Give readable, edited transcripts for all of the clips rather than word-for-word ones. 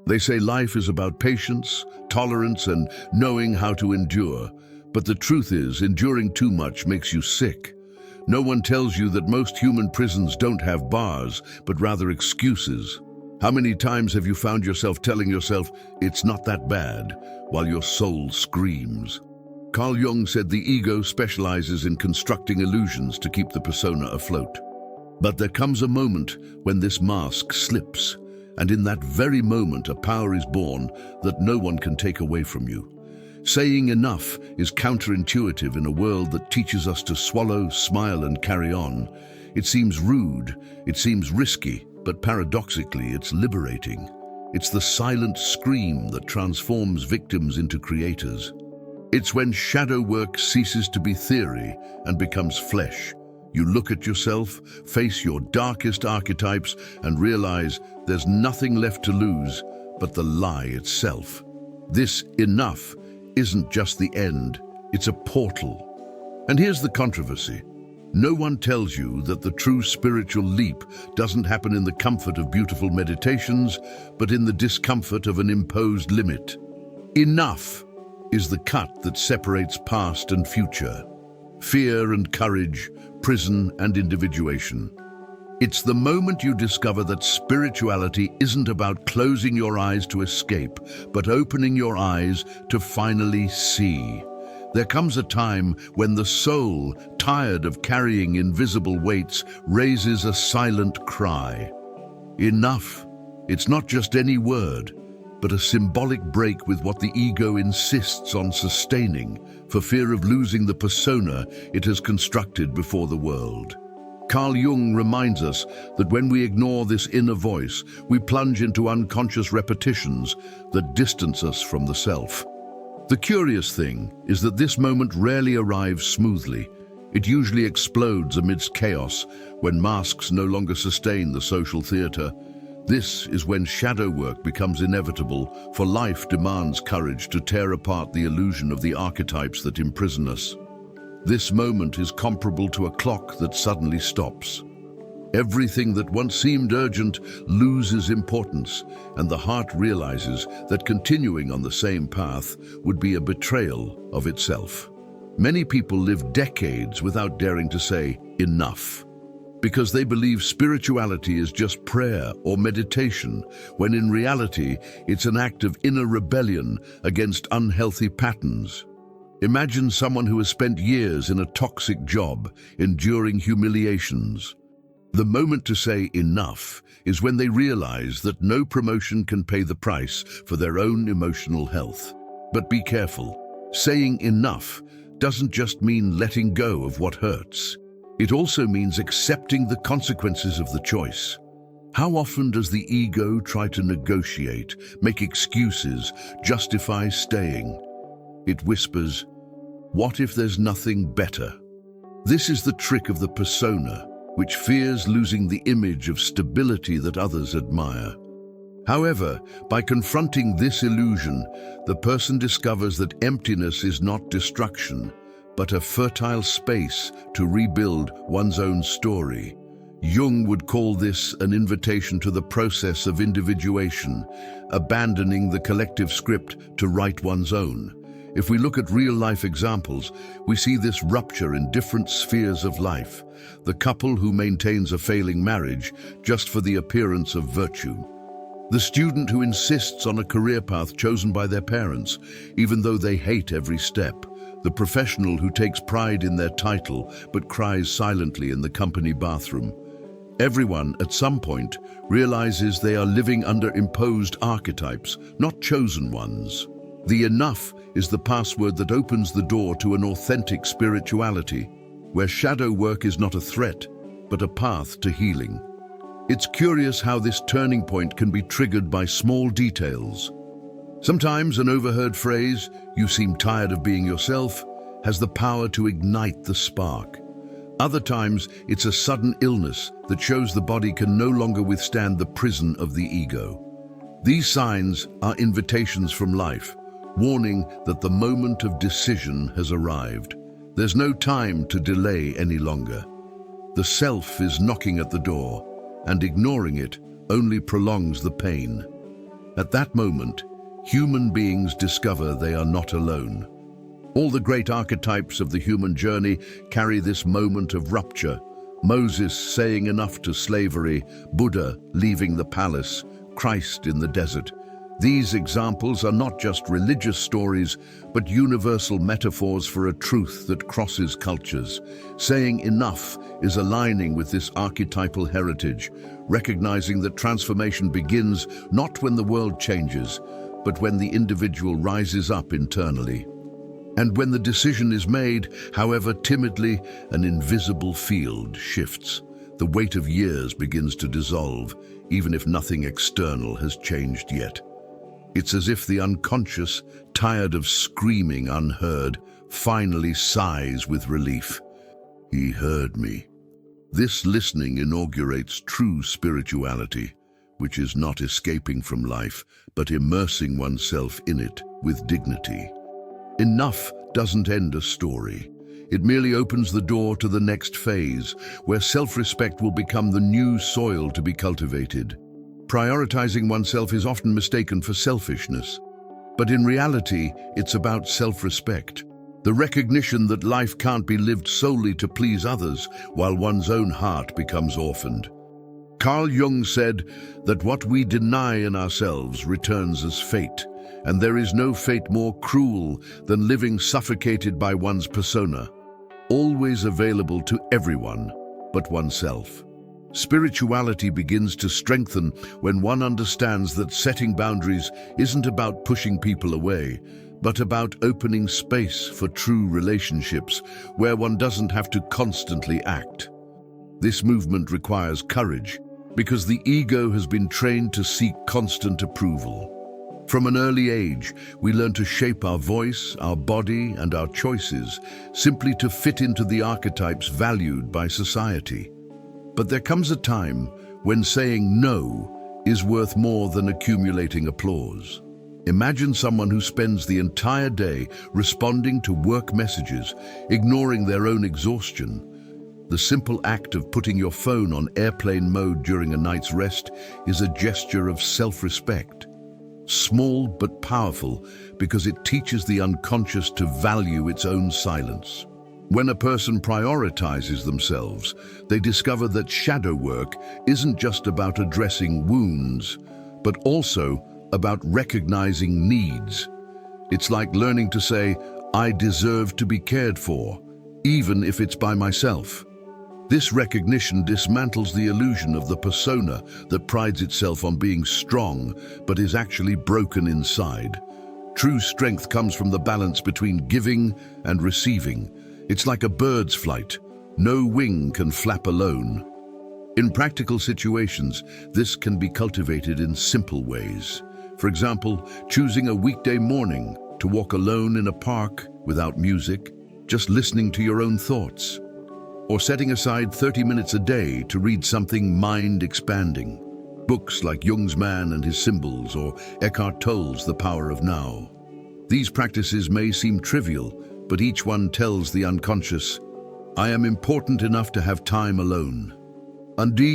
They say life is about patience, tolerance, and knowing how to endure. But the truth is, enduring too much makes you sick. No one tells you that most human prisons don't have bars, but rather excuses. How many times have you found yourself telling yourself, "It's not that bad," while your soul screams? Carl Jung said the ego specializes in constructing illusions to keep the persona afloat. But there comes a moment when this mask slips, and in that very moment a power is born that no one can take away from you. Saying enough is counterintuitive in a world that teaches us to swallow, smile, and carry on. It seems rude, it seems risky, but paradoxically it's liberating. It's the silent scream that transforms victims into creators. It's when shadow work ceases to be theory and becomes flesh. You look at yourself, face your darkest archetypes, and realize there's nothing left to lose but the lie itself. This enough isn't just the end, it's a portal. And here's the controversy. No one tells you that the true spiritual leap doesn't happen in the comfort of beautiful meditations, but in the discomfort of an imposed limit. Enough is the cut that separates past and future. Fear and courage, prison and individuation. It's the moment you discover that spirituality isn't about closing your eyes to escape, but opening your eyes to finally see. There comes a time when the soul, tired of carrying invisible weights, raises a silent cry. Enough. It's not just any word, but a symbolic break with what the ego insists on sustaining, for fear of losing the persona it has constructed before the world. Carl Jung reminds us that when we ignore this inner voice, we plunge into unconscious repetitions that distance us from the self. The curious thing is that this moment rarely arrives smoothly. It usually explodes amidst chaos, when masks no longer sustain the social theater. This is when shadow work becomes inevitable, for life demands courage to tear apart the illusion of the archetypes that imprison us. This moment is comparable to a clock that suddenly stops. Everything that once seemed urgent loses importance, and the heart realizes that continuing on the same path would be a betrayal of itself. Many people live decades without daring to say enough, because they believe spirituality is just prayer or meditation, when in reality it's an act of inner rebellion against unhealthy patterns. Imagine someone who has spent years in a toxic job, enduring humiliations. The moment to say enough is when they realize that no promotion can pay the price for their own emotional health. But be careful. Saying enough doesn't just mean letting go of what hurts. It also means accepting the consequences of the choice. How often does the ego try to negotiate, make excuses, justify staying? It whispers, "What if there's nothing better?" This is the trick of the persona, which fears losing the image of stability that others admire. However, by confronting this illusion, the person discovers that emptiness is not destruction, but a fertile space to rebuild one's own story. Jung would call this an invitation to the process of individuation, abandoning the collective script to write one's own. If we look at real-life examples, we see this rupture in different spheres of life. The couple who maintains a failing marriage just for the appearance of virtue. The student who insists on a career path chosen by their parents, even though they hate every step. The professional who takes pride in their title but cries silently in the company bathroom. Everyone, at some point, realizes they are living under imposed archetypes, not chosen ones. The enough is the password that opens the door to an authentic spirituality, where shadow work is not a threat, but a path to healing. It's curious how this turning point can be triggered by small details. Sometimes an overheard phrase, "You seem tired of being yourself," has the power to ignite the spark. Other times, it's a sudden illness that shows the body can no longer withstand the prison of the ego. These signs are invitations from life, warning that the moment of decision has arrived. There's no time to delay any longer. The self is knocking at the door, and ignoring it only prolongs the pain. At that moment, human beings discover they are not alone. All the great archetypes of the human journey carry this moment of rupture. Moses saying enough to slavery, Buddha leaving the palace, Christ in the desert. These examples are not just religious stories, but universal metaphors for a truth that crosses cultures. Saying enough is aligning with this archetypal heritage, recognizing that transformation begins not when the world changes, but when the individual rises up internally. And when the decision is made, however timidly, an invisible field shifts. The weight of years begins to dissolve, even if nothing external has changed yet. It's as if the unconscious, tired of screaming unheard, finally sighs with relief. He heard me. This listening inaugurates true spirituality, which is not escaping from life, but immersing oneself in it with dignity. Enough doesn't end a story. It merely opens the door to the next phase, where self-respect will become the new soil to be cultivated. Prioritizing oneself is often mistaken for selfishness, but in reality, it's about self-respect. The recognition that life can't be lived solely to please others, while one's own heart becomes orphaned. Carl Jung said that what we deny in ourselves returns as fate, and there is no fate more cruel than living suffocated by one's persona, always available to everyone but oneself. Spirituality begins to strengthen when one understands that setting boundaries isn't about pushing people away, but about opening space for true relationships where one doesn't have to constantly act. This movement requires courage because the ego has been trained to seek constant approval. From an early age, we learn to shape our voice, our body, and our choices simply to fit into the archetypes valued by society. But there comes a time when saying no is worth more than accumulating applause. Imagine someone who spends the entire day responding to work messages, ignoring their own exhaustion. The simple act of putting your phone on airplane mode during a night's rest is a gesture of self-respect. Small but powerful because it teaches the unconscious to value its own silence. When a person prioritizes themselves, they discover that shadow work isn't just about addressing wounds, but also about recognizing needs. It's like learning to say, I deserve to be cared for, even if it's by myself. This recognition dismantles the illusion of the persona that prides itself on being strong, but is actually broken inside. True strength comes from the balance between giving and receiving. It's like a bird's flight. No wing can flap alone. In practical situations, this can be cultivated in simple ways. For example, choosing a weekday morning to walk alone in a park without music, just listening to your own thoughts. Or setting aside 30 minutes a day to read something mind-expanding. Books like Jung's Man and His Symbols or Eckhart Tolle's The Power of Now. These practices may seem trivial, but each one tells the unconscious, I am important enough to have time alone.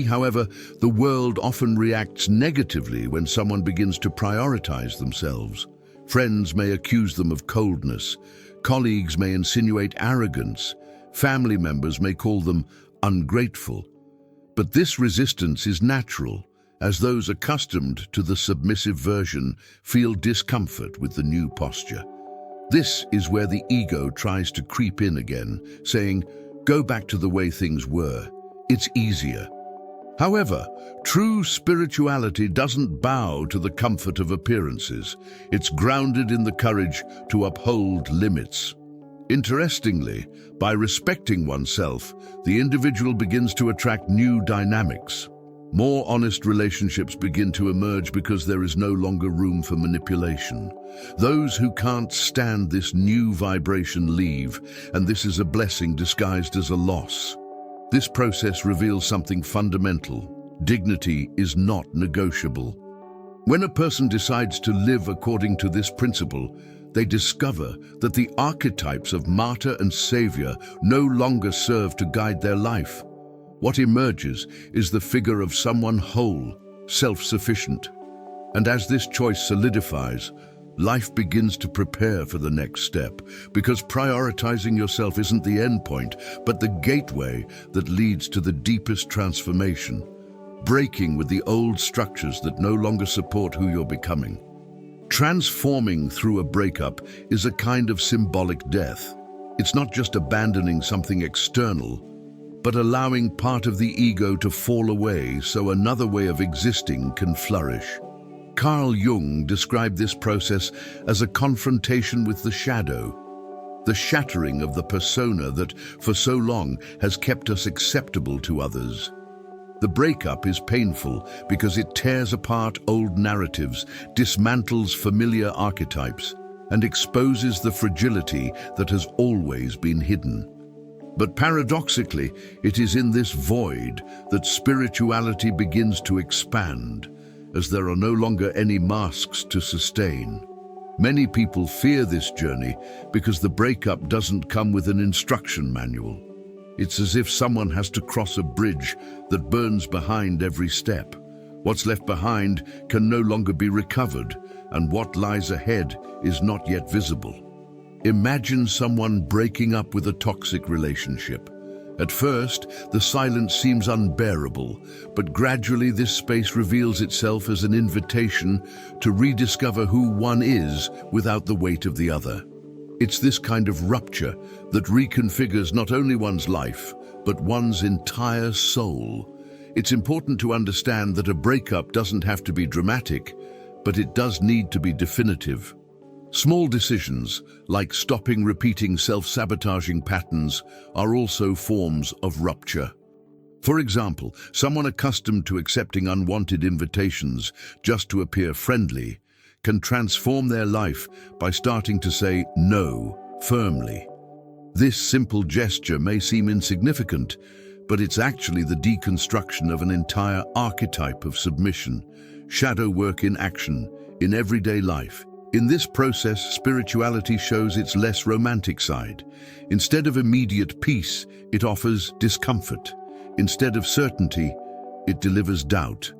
However, the world often reacts negatively when someone begins to prioritize themselves. Friends may accuse them of coldness, colleagues may insinuate arrogance, family members may call them ungrateful. But this resistance is natural, as those accustomed to the submissive version feel discomfort with the new posture. This is where the ego tries to creep in again, saying, go back to the way things were. It's easier. However, true spirituality doesn't bow to the comfort of appearances. It's grounded in the courage to uphold limits. Interestingly, by respecting oneself, the individual begins to attract new dynamics. More honest relationships begin to emerge because there is no longer room for manipulation. Those who can't stand this new vibration leave, and this is a blessing disguised as a loss. This process reveals something fundamental. Dignity is not negotiable. When a person decides to live according to this principle, they discover that the archetypes of martyr and savior no longer serve to guide their life. What emerges is the figure of someone whole, self-sufficient. And as this choice solidifies, life begins to prepare for the next step, because prioritizing yourself isn't the end point, but the gateway that leads to the deepest transformation, breaking with the old structures that no longer support who you're becoming. Transforming through a breakup is a kind of symbolic death. It's not just abandoning something external, but allowing part of the ego to fall away so another way of existing can flourish. Carl Jung described this process as a confrontation with the shadow, the shattering of the persona that, for so long, has kept us acceptable to others. The breakup is painful because it tears apart old narratives, dismantles familiar archetypes, and exposes the fragility that has always been hidden. But paradoxically, it is in this void that spirituality begins to expand, as there are no longer any masks to sustain. Many people fear this journey because the breakup doesn't come with an instruction manual. It's as if someone has to cross a bridge that burns behind every step. What's left behind can no longer be recovered, and what lies ahead is not yet visible. Imagine someone breaking up with a toxic relationship. At first, the silence seems unbearable, but gradually this space reveals itself as an invitation to rediscover who one is without the weight of the other. It's this kind of rupture that reconfigures not only one's life, but one's entire soul. It's important to understand that a breakup doesn't have to be dramatic, but it does need to be definitive. Small decisions, like stopping repeating self-sabotaging patterns, are also forms of rupture. For example, someone accustomed to accepting unwanted invitations just to appear friendly can transform their life by starting to say no firmly. This simple gesture may seem insignificant, but it's actually the deconstruction of an entire archetype of submission, shadow work in action, in everyday life. In this process, spirituality shows its less romantic side. Instead of immediate peace, it offers discomfort. Instead of certainty, it delivers doubt.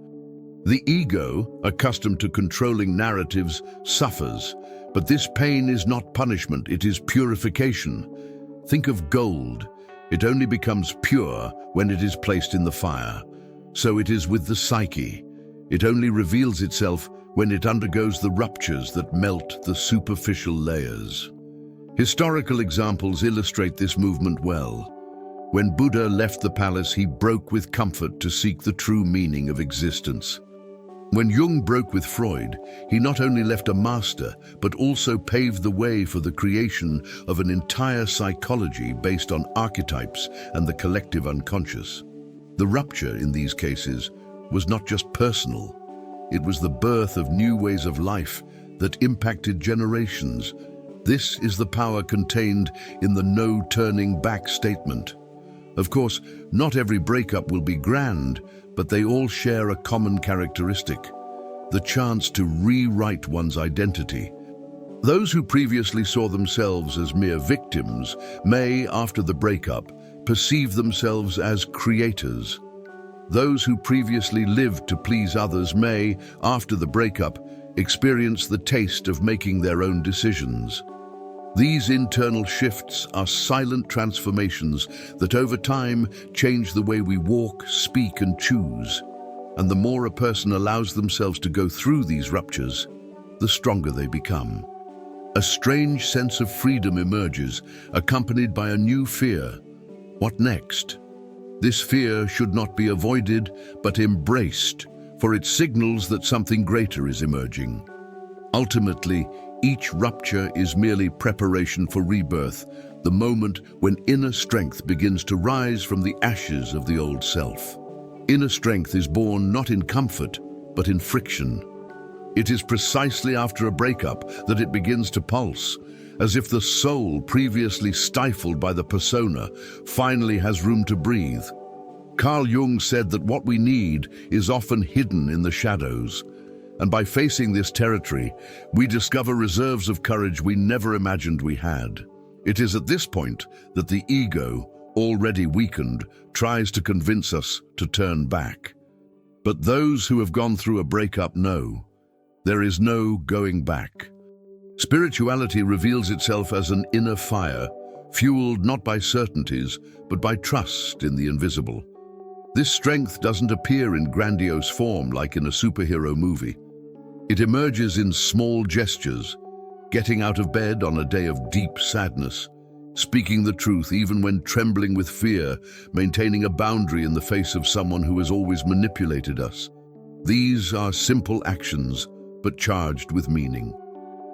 The ego, accustomed to controlling narratives, suffers, but this pain is not punishment, it is purification. Think of gold. It only becomes pure when it is placed in the fire. So it is with the psyche. It only reveals itself when it undergoes the ruptures that melt the superficial layers. Historical examples illustrate this movement well. When Buddha left the palace, he broke with comfort to seek the true meaning of existence. When Jung broke with Freud, he not only left a master, but also paved the way for the creation of an entire psychology based on archetypes and the collective unconscious. The rupture in these cases was not just personal. It was the birth of new ways of life that impacted generations. This is the power contained in the no turning back statement. Of course, not every breakup will be grand, but they all share a common characteristic: the chance to rewrite one's identity. Those who previously saw themselves as mere victims may, after the breakup, perceive themselves as creators. Those who previously lived to please others may, after the breakup, experience the taste of making their own decisions. These internal shifts are silent transformations that over time change the way we walk, speak, and choose. And the more a person allows themselves to go through these ruptures, the stronger they become. A strange sense of freedom emerges, accompanied by a new fear. What next? This fear should not be avoided, but embraced, for it signals that something greater is emerging. Ultimately, each rupture is merely preparation for rebirth, the moment when inner strength begins to rise from the ashes of the old self. Inner strength is born not in comfort, but in friction. It is precisely after a breakup that it begins to pulse, as if the soul previously stifled by the persona finally has room to breathe. Carl Jung said that what we need is often hidden in the shadows. And by facing this territory, we discover reserves of courage we never imagined we had. It is at this point that the ego, already weakened, tries to convince us to turn back. But those who have gone through a breakup know There is no going back. Spirituality reveals itself as an inner fire, fueled not by certainties, but by trust in the invisible. This strength doesn't appear in grandiose form like in a superhero movie. It emerges in small gestures, getting out of bed on a day of deep sadness, speaking the truth even when trembling with fear, maintaining a boundary in the face of someone who has always manipulated us. These are simple actions, but charged with meaning.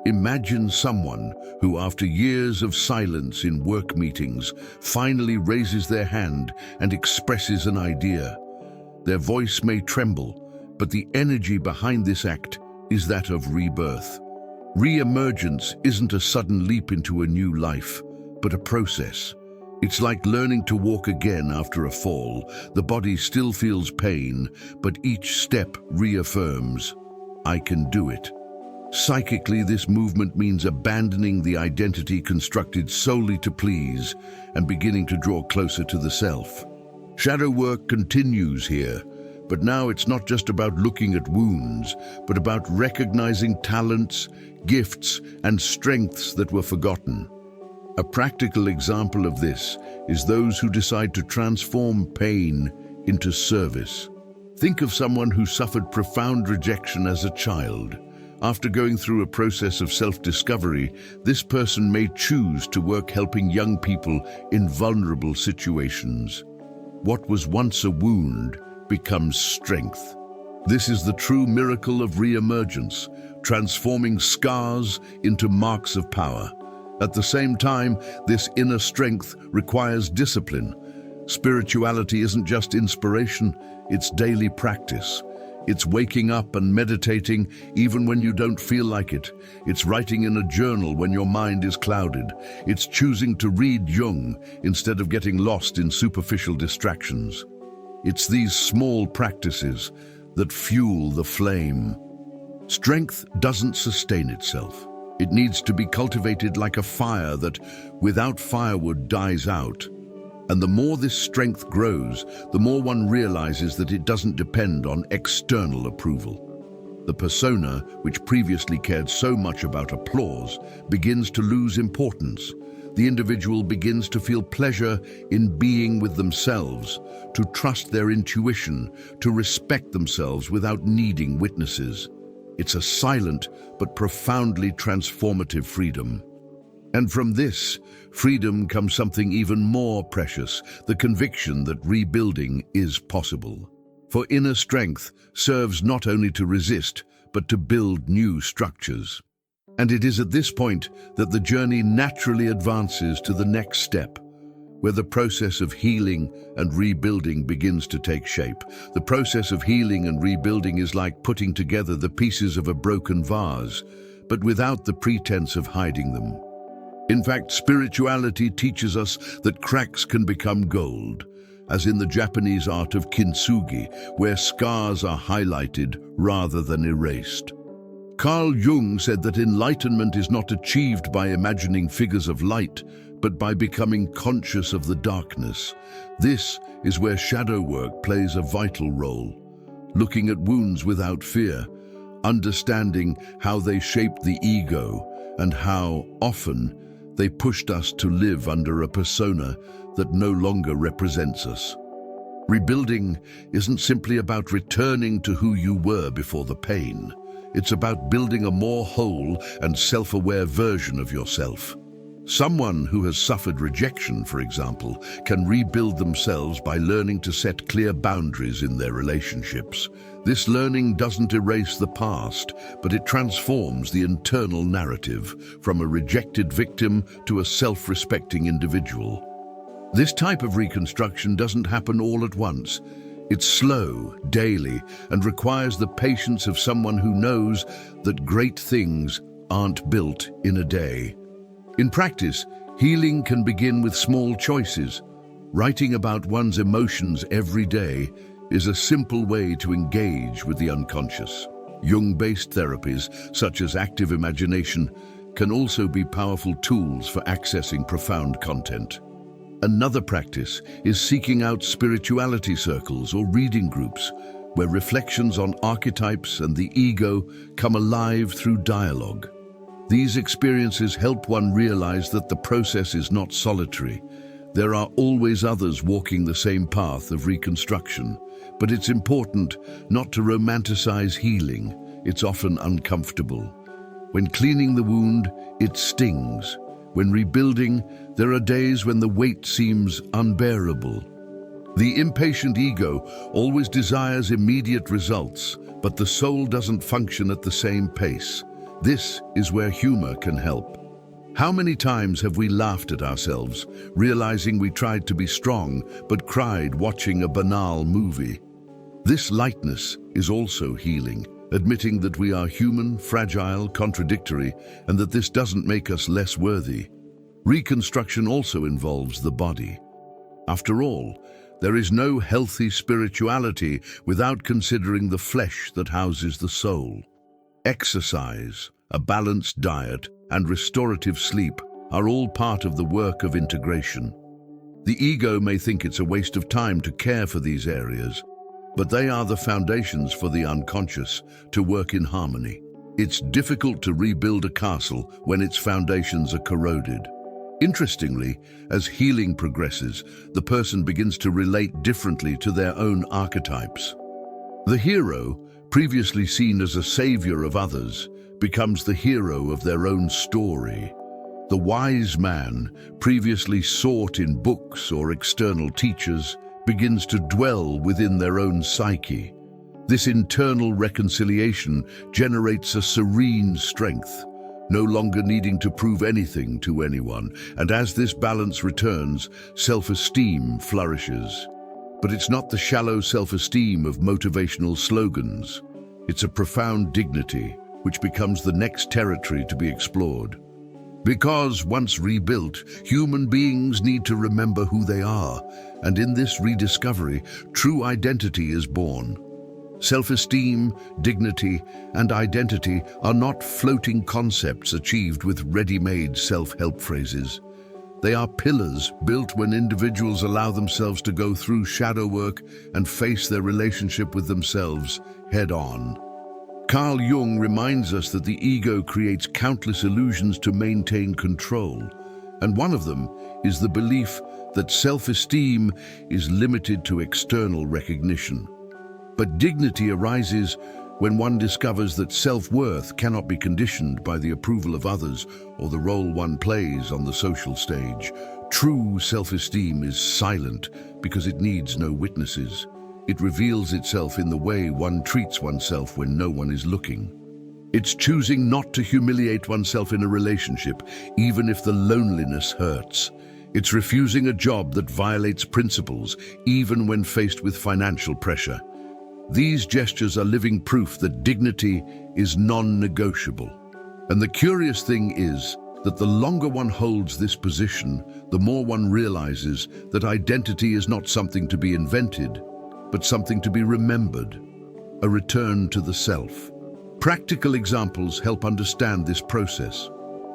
Imagine someone who, after years of silence in work meetings, finally raises their hand and expresses an idea. Their voice may tremble, but the energy behind this act is that of rebirth. Re-emergence isn't a sudden leap into a new life, but a process. It's like learning to walk again after a fall. The body still feels pain, but each step reaffirms, I can do it. Psychically, this movement means abandoning the identity constructed solely to please and beginning to draw closer to the self. Shadow work continues here, but now it's not just about looking at wounds, but about recognizing talents, gifts, and strengths that were forgotten. A practical example of this is those who decide to transform pain into service. Think of someone who suffered profound rejection as a child. After going through a process of self-discovery, this person may choose to work helping young people in vulnerable situations. What was once a wound becomes strength. This is the true miracle of re-emergence, transforming scars into marks of power. At the same time, this inner strength requires discipline. Spirituality isn't just inspiration, it's daily practice. It's waking up and meditating even when you don't feel like it. It's writing in a journal when your mind is clouded. It's choosing to read Jung instead of getting lost in superficial distractions. It's these small practices that fuel the flame. Strength doesn't sustain itself. It needs to be cultivated like a fire that, without firewood, dies out. And the more this strength grows, the more one realizes that it doesn't depend on external approval. The persona, which previously cared so much about applause, begins to lose importance. The individual begins to feel pleasure in being with themselves, to trust their intuition, to respect themselves without needing witnesses. It's a silent but profoundly transformative freedom. And from this freedom comes something even more precious, the conviction that rebuilding is possible. For inner strength serves not only to resist, but to build new structures. And it is at this point that the journey naturally advances to the next step, where the process of healing and rebuilding begins to take shape. The process of healing and rebuilding is like putting together the pieces of a broken vase, but without the pretense of hiding them. In fact, spirituality teaches us that cracks can become gold, as in the Japanese art of kintsugi, where scars are highlighted rather than erased. Carl Jung said that enlightenment is not achieved by imagining figures of light, but by becoming conscious of the darkness. This is where shadow work plays a vital role, looking at wounds without fear, understanding how they shaped the ego and how, often, they pushed us to live under a persona that no longer represents us. Rebuilding isn't simply about returning to who you were before the pain. It's about building a more whole and self-aware version of yourself. Someone who has suffered rejection, for example, can rebuild themselves by learning to set clear boundaries in their relationships. This learning doesn't erase the past, but it transforms the internal narrative from a rejected victim to a self-respecting individual. This type of reconstruction doesn't happen all at once. It's slow, daily, and requires the patience of someone who knows that great things aren't built in a day. In practice, healing can begin with small choices. Writing about one's emotions every day is a simple way to engage with the unconscious. Jung-based therapies, such as active imagination, can also be powerful tools for accessing profound content. Another practice is seeking out spirituality circles or reading groups, where reflections on archetypes and the ego come alive through dialogue. These experiences help one realize that the process is not solitary. There are always others walking the same path of reconstruction, but it's important not to romanticize healing. It's often uncomfortable. When cleaning the wound, it stings. When rebuilding, there are days when the weight seems unbearable. The impatient ego always desires immediate results, but the soul doesn't function at the same pace. This is where humor can help. How many times have we laughed at ourselves, realizing we tried to be strong but cried watching a banal movie? This lightness is also healing, admitting that we are human, fragile, contradictory, and that this doesn't make us less worthy. Reconstruction also involves the body. After all, there is no healthy spirituality without considering the flesh that houses the soul. Exercise, a balanced diet, and restorative sleep are all part of the work of integration. The ego may think it's a waste of time to care for these areas, but they are the foundations for the unconscious to work in harmony. It's difficult to rebuild a castle when its foundations are corroded. Interestingly, as healing progresses, the person begins to relate differently to their own archetypes. The hero, previously seen as a savior of others, becomes the hero of their own story. The wise man, previously sought in books or external teachers, begins to dwell within their own psyche. This internal reconciliation generates a serene strength, no longer needing to prove anything to anyone, and as this balance returns, self-esteem flourishes. But it's not the shallow self-esteem of motivational slogans. It's a profound dignity, which becomes the next territory to be explored. Because, once rebuilt, human beings need to remember who they are, and in this rediscovery, true identity is born. Self-esteem, dignity, and identity are not floating concepts achieved with ready-made self-help phrases. They are pillars built when individuals allow themselves to go through shadow work and face their relationship with themselves head-on. Carl Jung reminds us that the ego creates countless illusions to maintain control, and one of them is the belief that self-esteem is limited to external recognition. But dignity arises when one discovers that self-worth cannot be conditioned by the approval of others or the role one plays on the social stage. True self-esteem is silent because it needs no witnesses. It reveals itself in the way one treats oneself when no one is looking. It's choosing not to humiliate oneself in a relationship, even if the loneliness hurts. It's refusing a job that violates principles, even when faced with financial pressure. These gestures are living proof that dignity is non-negotiable. And the curious thing is that the longer one holds this position, the more one realizes that identity is not something to be invented, but something to be remembered, a return to the self. Practical examples help understand this process.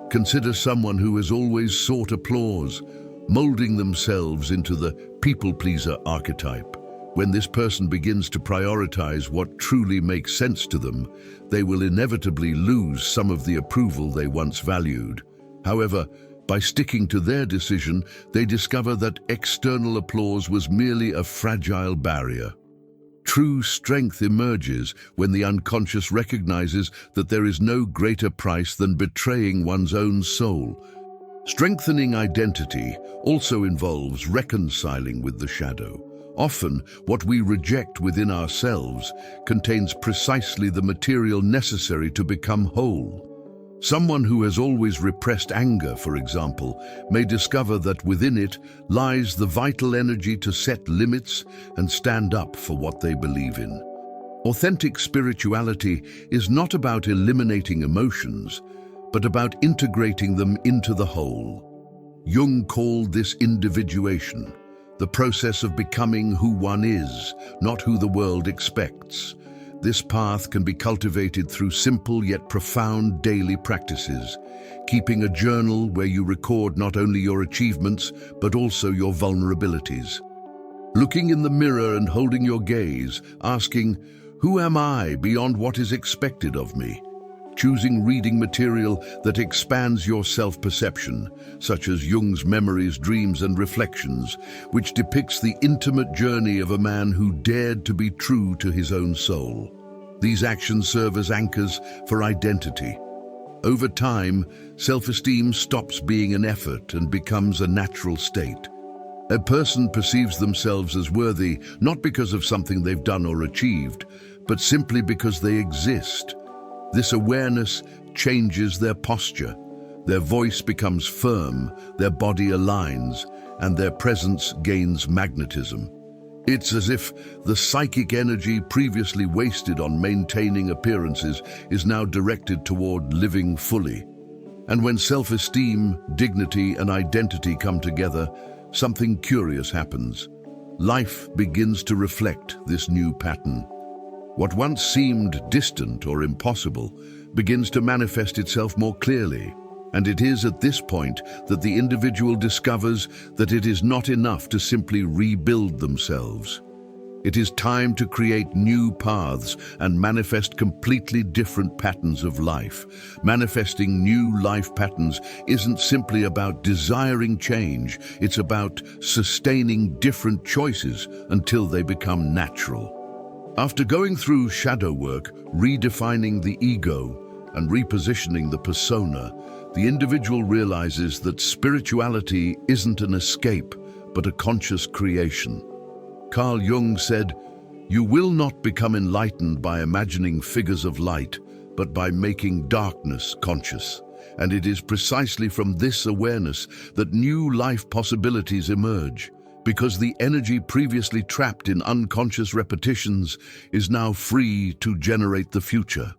Consider someone who has always sought applause, molding themselves into the people-pleaser archetype. When this person begins to prioritize what truly makes sense to them, they will inevitably lose some of the approval they once valued. However, by sticking to their decision, they discover that external applause was merely a fragile barrier. True strength emerges when the unconscious recognizes that there is no greater price than betraying one's own soul. Strengthening identity also involves reconciling with the shadow. Often, what we reject within ourselves contains precisely the material necessary to become whole. Someone who has always repressed anger, for example, may discover that within it lies the vital energy to set limits and stand up for what they believe in. Authentic spirituality is not about eliminating emotions, but about integrating them into the whole. Jung called this individuation, the process of becoming who one is, not who the world expects. This path can be cultivated through simple yet profound daily practices, keeping a journal where you record not only your achievements, but also your vulnerabilities. Looking in the mirror and holding your gaze, asking, "Who am I beyond what is expected of me?" Choosing reading material that expands your self-perception, such as Jung's Memories, Dreams and Reflections, which depicts the intimate journey of a man who dared to be true to his own soul. These actions serve as anchors for identity. Over time, self-esteem stops being an effort and becomes a natural state. A person perceives themselves as worthy not because of something they've done or achieved, but simply because they exist. This awareness changes their posture. Their voice becomes firm, their body aligns, and their presence gains magnetism. It's as if the psychic energy previously wasted on maintaining appearances is now directed toward living fully. And when self-esteem, dignity, and identity come together, something curious happens. Life begins to reflect this new pattern. What once seemed distant or impossible begins to manifest itself more clearly. And it is at this point that the individual discovers that it is not enough to simply rebuild themselves. It is time to create new paths and manifest completely different patterns of life. Manifesting new life patterns isn't simply about desiring change, it's about sustaining different choices until they become natural. After going through shadow work, redefining the ego, and repositioning the persona, the individual realizes that spirituality isn't an escape, but a conscious creation. Carl Jung said, "You will not become enlightened by imagining figures of light, but by making darkness conscious." And it is precisely from this awareness that new life possibilities emerge, because the energy previously trapped in unconscious repetitions is now free to generate the future.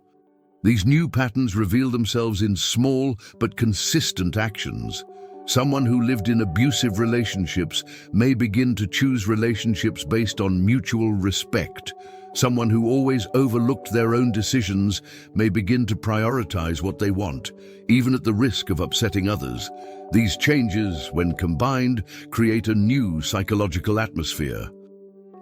These new patterns reveal themselves in small but consistent actions. Someone who lived in abusive relationships may begin to choose relationships based on mutual respect. Someone who always overlooked their own decisions may begin to prioritize what they want, even at the risk of upsetting others. These changes, when combined, create a new psychological atmosphere.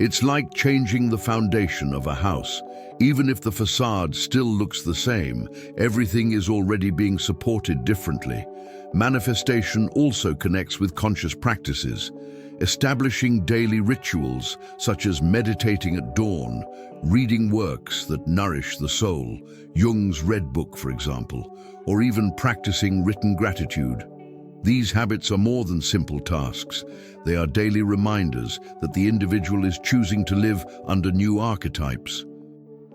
It's like changing the foundation of a house. Even if the facade still looks the same, everything is already being supported differently. Manifestation also connects with conscious practices. Establishing daily rituals, such as meditating at dawn, reading works that nourish the soul, Jung's Red Book, for example, or even practicing written gratitude. These habits are more than simple tasks. They are daily reminders that the individual is choosing to live under new archetypes.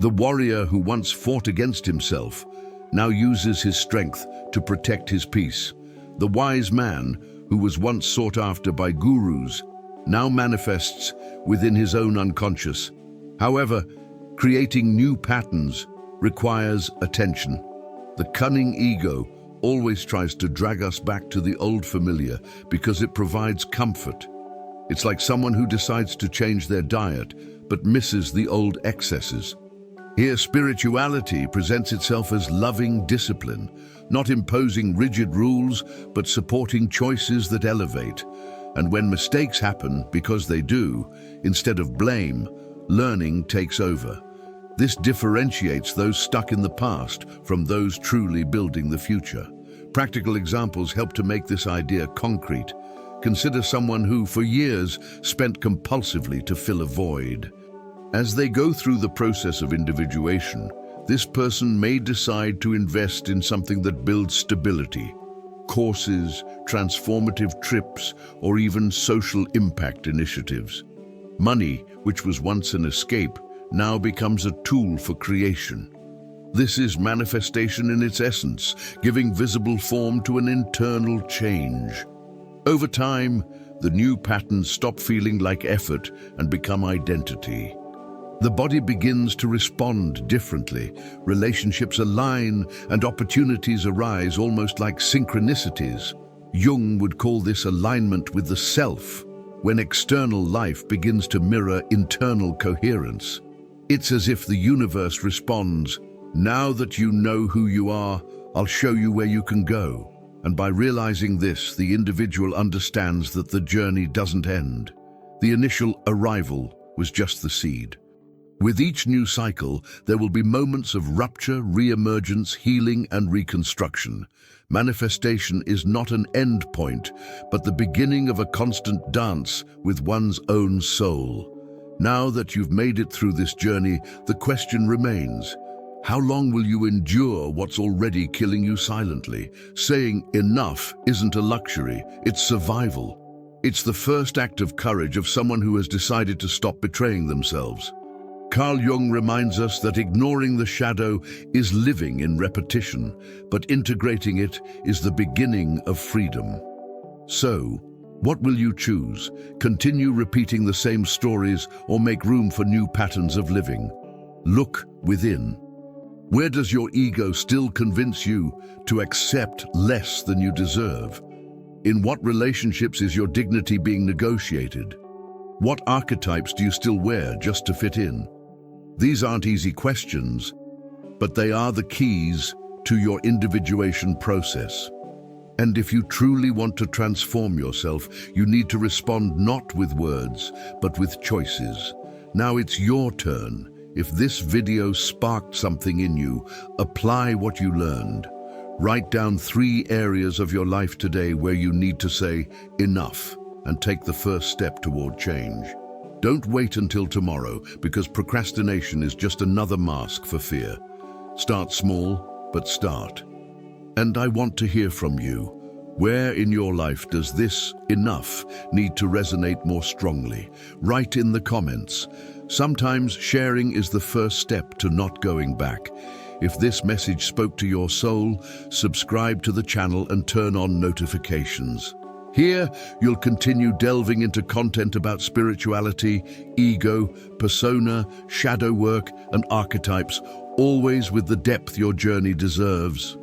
The warrior who once fought against himself now uses his strength to protect his peace. The wise man, who was once sought after by gurus, now manifests within his own unconscious. However, creating new patterns requires attention. The cunning ego always tries to drag us back to the old familiar because it provides comfort. It's like someone who decides to change their diet but misses the old excesses. Here, spirituality presents itself as loving discipline, not imposing rigid rules, but supporting choices that elevate. And when mistakes happen, because they do, instead of blame, learning takes over. This differentiates those stuck in the past from those truly building the future. Practical examples help to make this idea concrete. Consider someone who, for years, spent compulsively to fill a void. As they go through the process of individuation, this person may decide to invest in something that builds stability. Courses, transformative trips, or even social impact initiatives. Money, which was once an escape, now becomes a tool for creation. This is manifestation in its essence, giving visible form to an internal change. Over time, the new patterns stop feeling like effort and become identity. The body begins to respond differently, relationships align, and opportunities arise almost like synchronicities. Jung would call this alignment with the self, when external life begins to mirror internal coherence. It's as if the universe responds, "Now that you know who you are, I'll show you where you can go." And by realizing this, the individual understands that the journey doesn't end. The initial arrival was just the seed. With each new cycle, there will be moments of rupture, re-emergence, healing, and reconstruction. Manifestation is not an end point, but the beginning of a constant dance with one's own soul. Now that you've made it through this journey, the question remains: how long will you endure what's already killing you silently? Saying enough isn't a luxury, it's survival. It's the first act of courage of someone who has decided to stop betraying themselves. Carl Jung reminds us that ignoring the shadow is living in repetition, but integrating it is the beginning of freedom. So, what will you choose? Continue repeating the same stories or make room for new patterns of living? Look within. Where does your ego still convince you to accept less than you deserve? In what relationships is your dignity being negotiated? What archetypes do you still wear just to fit in? These aren't easy questions, but they are the keys to your individuation process. And if you truly want to transform yourself, you need to respond not with words, but with choices. Now it's your turn. If this video sparked something in you, apply what you learned. Write down 3 areas of your life today where you need to say enough and take the first step toward change. Don't wait until tomorrow, because procrastination is just another mask for fear. Start small, but start. And I want to hear from you. Where in your life does this enough need to resonate more strongly? Write in the comments. Sometimes sharing is the first step to not going back. If this message spoke to your soul, subscribe to the channel and turn on notifications. Here, you'll continue delving into content about spirituality, ego, persona, shadow work, and archetypes, always with the depth your journey deserves.